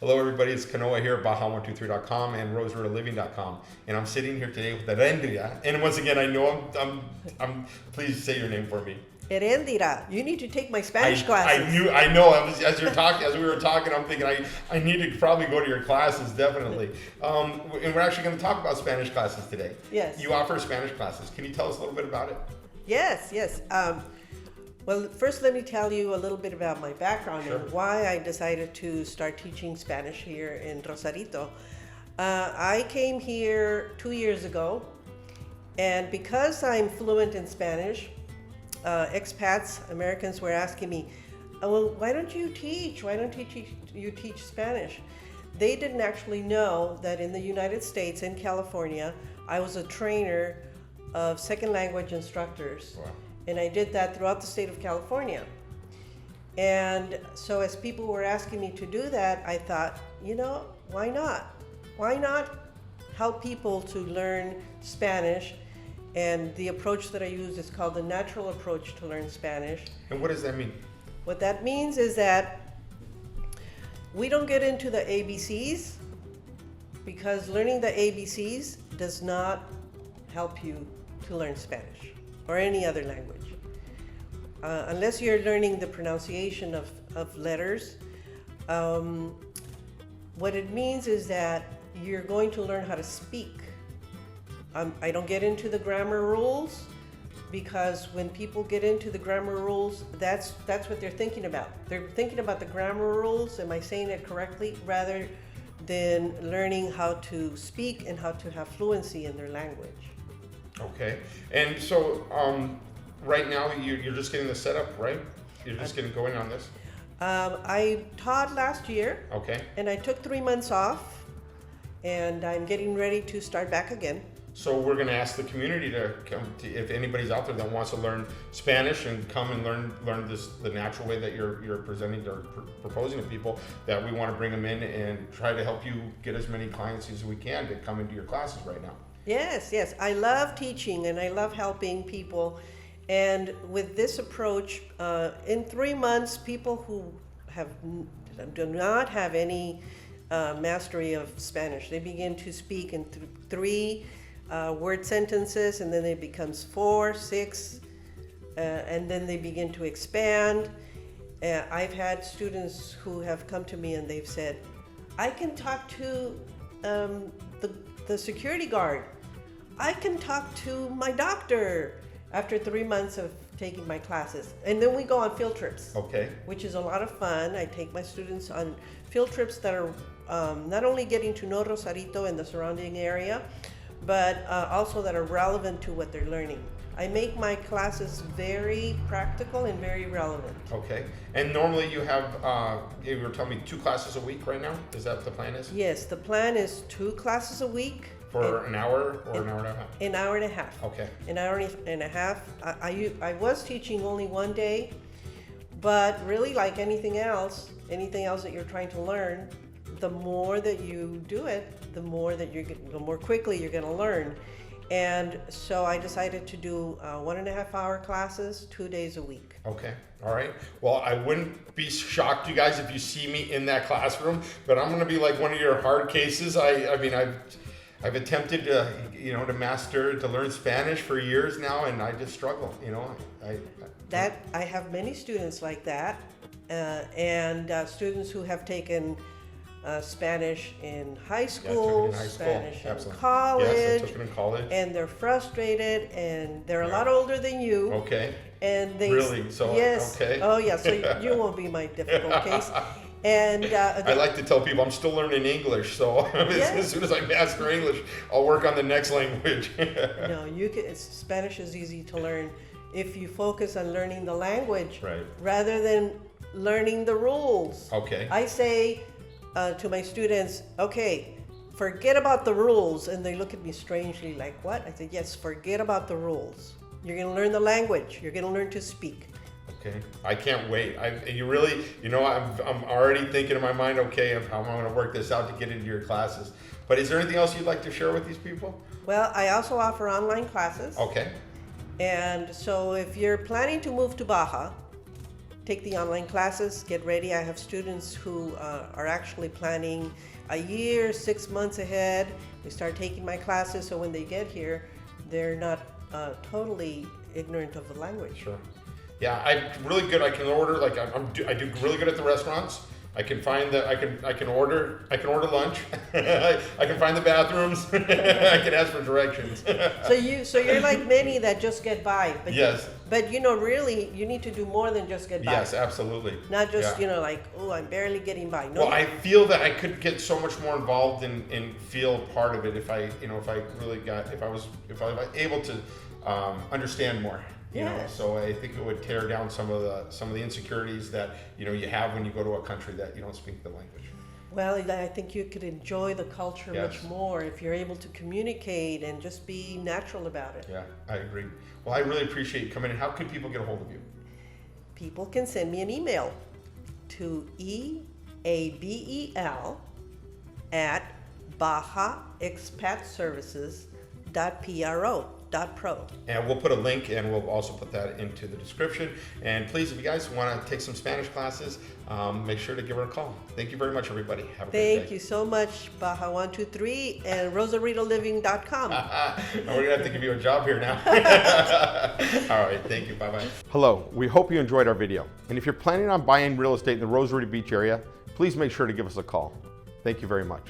Hello, everybody. It's Kanoa here at Baja123.com and RosaritoLiving.com. And I'm sitting here today with Erendira. And once again, I know I'm please say your name for me. Erendira. You need to take my Spanish classes. I know. As we were talking, I'm thinking I need to probably go to your classes, definitely. And we're actually going to talk about Spanish classes today. Yes. You offer Spanish classes. Can you tell us a little bit about it? Yes. Well, first let me tell you a little bit about my background Sure. and why I decided to start teaching Spanish here in Rosarito. I came here 2 years ago, and because I'm fluent in Spanish, expats, Americans were asking me, well, why don't you teach? Why don't you teach Spanish? They didn't actually know that in the United States, in California, I was a trainer of second language instructors. Wow. And I did that throughout the state of California. And so as people were asking me to do that, I thought, why not? Why not help people to learn Spanish? And the approach that I use is called the natural approach to learn Spanish. And what does that mean? What that means is that we don't get into the ABCs, because learning the ABCs does not help you to learn Spanish or any other language. Unless you're learning the pronunciation of letters, what it means is that you're going to learn how to speak. I don't get into the grammar rules, because when people get into the grammar rules, that's what they're thinking about. They're thinking about the grammar rules, am I saying it correctly, rather than learning how to speak and how to have fluency in their language. Okay. And so right now you're just getting the setup, right? You're just getting going on this? I taught last year. Okay. And I took 3 months off, and I'm getting ready to start back again. So we're going to ask the community to come to, if anybody's out there that wants to learn Spanish and come and learn this the natural way that you're presenting or proposing to people, that we want to bring them in and try to help you get as many clients as we can to come into your classes right now. Yes. I love teaching and I love helping people. And with this approach, in 3 months, people who do not have any mastery of Spanish, they begin to speak in three word sentences, and then it becomes 4, 6, and then they begin to expand. I've had students who have come to me and they've said, I can talk to the security guard. I can talk to my doctor, after 3 months of taking my classes. And then we go on field trips. Okay. Which is a lot of fun. I take my students on field trips that are not only getting to know Rosarito and the surrounding area, but also that are relevant to what they're learning. I make my classes very practical and very relevant. Okay. And normally you have, you were telling me 2 classes a week right now? Is that what the plan is? Yes, the plan is 2 classes a week. For an hour or an hour and a half? An hour and a half. Okay. An hour and a half. I was teaching only one day, but really, like anything else that you're trying to learn, the more that you do it, the more quickly you're going to learn. And so I decided to do 1.5 hour classes, 2 days a week. Okay. All right. Well, I wouldn't be shocked, you guys, if you see me in that classroom, but I'm going to be like one of your hard cases. I've attempted to learn Spanish for years now, and I just struggle, I have many students like that, and students who have taken Spanish in high school, Spanish in college. Yes, I took it in college. And they're frustrated, and they're a lot older than you. Okay. And they really? So, yes. Okay. Oh, yeah. So you won't be my difficult case. And I like to tell people I'm still learning English, so as soon as I master English, I'll work on the next language. No, Spanish is easy to learn if you focus on learning the language, right, rather than learning the rules. Okay. I say to my students, okay, forget about the rules, and they look at me strangely like, what? I said, yes, forget about the rules. You're going to learn the language. You're going to learn to speak. Okay, I can't wait. I'm already thinking in my mind, okay, of how I'm going to work this out to get into your classes. But is there anything else you'd like to share with these people? Well, I also offer online classes. Okay. And so if you're planning to move to Baja, take the online classes, get ready. I have students who are actually planning a year, 6 months ahead. They start taking my classes, so when they get here, they're not totally ignorant of the language. Sure. Yeah, I'm really good. I can order, like I do really good at the restaurants. I can find the, I can order lunch. I can find the bathrooms. I can ask for directions. So you're like many that just get by. But Yes. But you know, really, you need to do more than just get by. Yes, absolutely. Not just, Yeah. you know, like, oh, I'm barely getting by. No. Well, I feel that I could get so much more involved and feel part of it if I was able to understand more. You know, Yes. so I think it would tear down some of the insecurities that you have when you go to a country that you don't speak the language. Well, I think you could enjoy the culture Yes. much more if you're able to communicate and just be natural about it. Yeah, I agree. Well, I really appreciate you coming in. How could people get a hold of you? People can send me an email to eabel at bajaexpatservices.pro. And we'll put a link, and we'll also put that into the description. And please, if you guys want to take some Spanish classes, make sure to give her a call. Thank you very much, everybody. Have a great day. Thank you so much, Baja123 and RosaritoLiving.com. We're going to have to give you a job here now. All right, thank you. Bye-bye. Hello, we hope you enjoyed our video. And if you're planning on buying real estate in the Rosarito Beach area, please make sure to give us a call. Thank you very much.